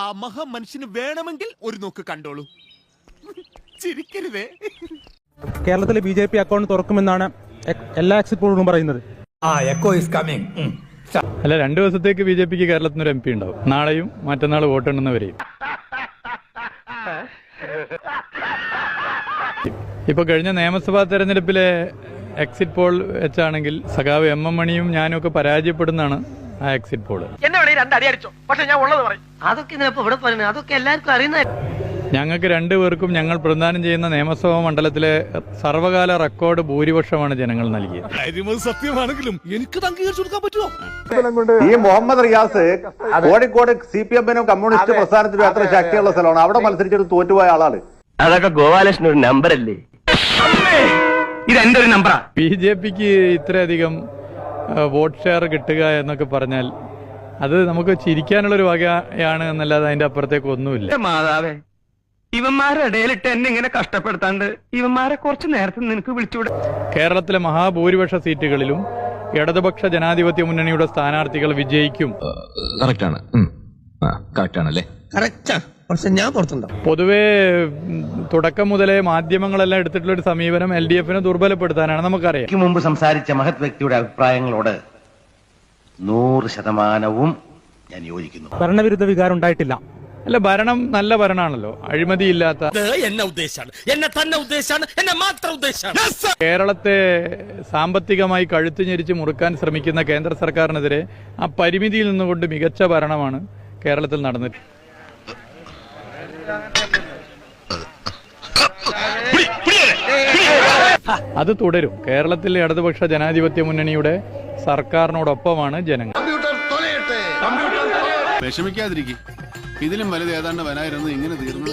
ആ മഹാമനുഷ്യന് വേണമെങ്കിൽ ഒരു നോക്ക് കണ്ടോളൂ. ചിരിക്കരുതേ. കേരളത്തിലെ BJP അക്കൗണ്ട് തുറക്കുമെന്നാണ് എല്ലാ എക്സിറ്റ് പോളുകളും പറയുന്നത്. അല്ല, 2 ദിവസത്തേക്ക് BJPക്ക് കേരളത്തിൽ നിന്ന് ഒരു MP ഉണ്ടാവും. നാളെയും മറ്റന്നാൾ വോട്ടെണ്ണുന്നവരെയും. ഇപ്പൊ കഴിഞ്ഞ നിയമസഭാ തെരഞ്ഞെടുപ്പിലെ എക്സിറ്റ് പോൾ വെച്ചാണെങ്കിൽ സഖാവ് MM മണിയും ഞാനും ഒക്കെ പരാജയപ്പെടുന്നതാണ് ആ എക്സിറ്റ് പോള്. ഞങ്ങൾക്ക് 2 പേർക്കും ഞങ്ങൾ പ്രതിദാനം ചെയ്യുന്ന നിയമസഭാ മണ്ഡലത്തിലെ സർവകാല റെക്കോർഡ് ഭൂരിപക്ഷമാണ് ജനങ്ങൾ നൽകിയത്. സത്യമാണെങ്കിലും എനിക്ക് അംഗീകരിച്ചു കൊടുക്കാൻ പറ്റുമോ? ഈ മുഹമ്മദ് റിയാസ് കോഴിക്കോട് CPM-നും കമ്മ്യൂണിസ്റ്റ് പ്രസ്ഥാനത്തിനും അത്ര ശക്തിയുള്ള സ്ഥലമാണ്. അവിടെ മത്സരിച്ചിട്ട് തോറ്റുപോയ ആളാണ്. അതൊക്കെ ഗോപാലകൃഷ്ണൻ ഒരു നമ്പറല്ലേ? ഇതെന്റെ ഒരു നമ്പറാ. BJPക്ക് ഇത്രയധികം വോട്ട് ഷെയർ കിട്ടുക എന്നൊക്കെ പറഞ്ഞാൽ അത് നമുക്ക് ചിരിക്കാനുള്ളൊരു വകയാണ് എന്നല്ലാതെ അതിന്റെ അപ്പുറത്തേക്ക് ഒന്നുമില്ല. മാതാവേ, ഇവന്മാരുടെ ഇടയിലിട്ട് എന്നെ ഇങ്ങനെ കഷ്ടപ്പെടുത്താണ്ട് ഇവന്മാരെ കുറച്ച് നേരത്തെ നിനക്ക് വിളിച്ചുകൂടെ? കേരളത്തിലെ മഹാഭൂരിപക്ഷ സീറ്റുകളിലും ഇടതുപക്ഷ ജനാധിപത്യ മുന്നണിയുടെ സ്ഥാനാർത്ഥികൾ വിജയിക്കും. പൊതുവേ തുടക്കം മുതലേ മാധ്യമങ്ങളെല്ലാം എടുത്തിട്ടുള്ള ഒരു സമീപനം LDF-നെ ദുർബലപ്പെടുത്താനാണ് നമുക്കറിയാം. മുമ്പ് സംസാരിച്ച മഹത് വ്യക്തിയുടെ അഭിപ്രായങ്ങളോട് 100% ഞാൻ യോജിക്കുന്നു. ഭരണവിരുദ്ധ വികാരം ഉണ്ടായിട്ടില്ല. അല്ല, ഭരണം നല്ല ഭരണമാണല്ലോ, അഴിമതിയില്ലാത്ത. കേരളത്തെ സാമ്പത്തികമായി കഴുത്തു ഞെരിച്ച് മുറുക്കാൻ ശ്രമിക്കുന്ന കേന്ദ്ര സർക്കാരിനെതിരെ ആ പരിമിതിയിൽ നിന്നുകൊണ്ട് മികച്ച ഭരണമാണ് കേരളത്തിൽ നടന്നിട്ട്. അത് തുടരും. കേരളത്തിലെ ഇടതുപക്ഷ ജനാധിപത്യ മുന്നണിയുടെ സർക്കാരിനോടൊപ്പമാണ് ജനങ്ങൾ. വിഷമിക്കാതിരിക്കും. ഇതിലും വലുത് ഏതാണ്ട് വരായിരുന്നു. ഇങ്ങനെ തീർന്നു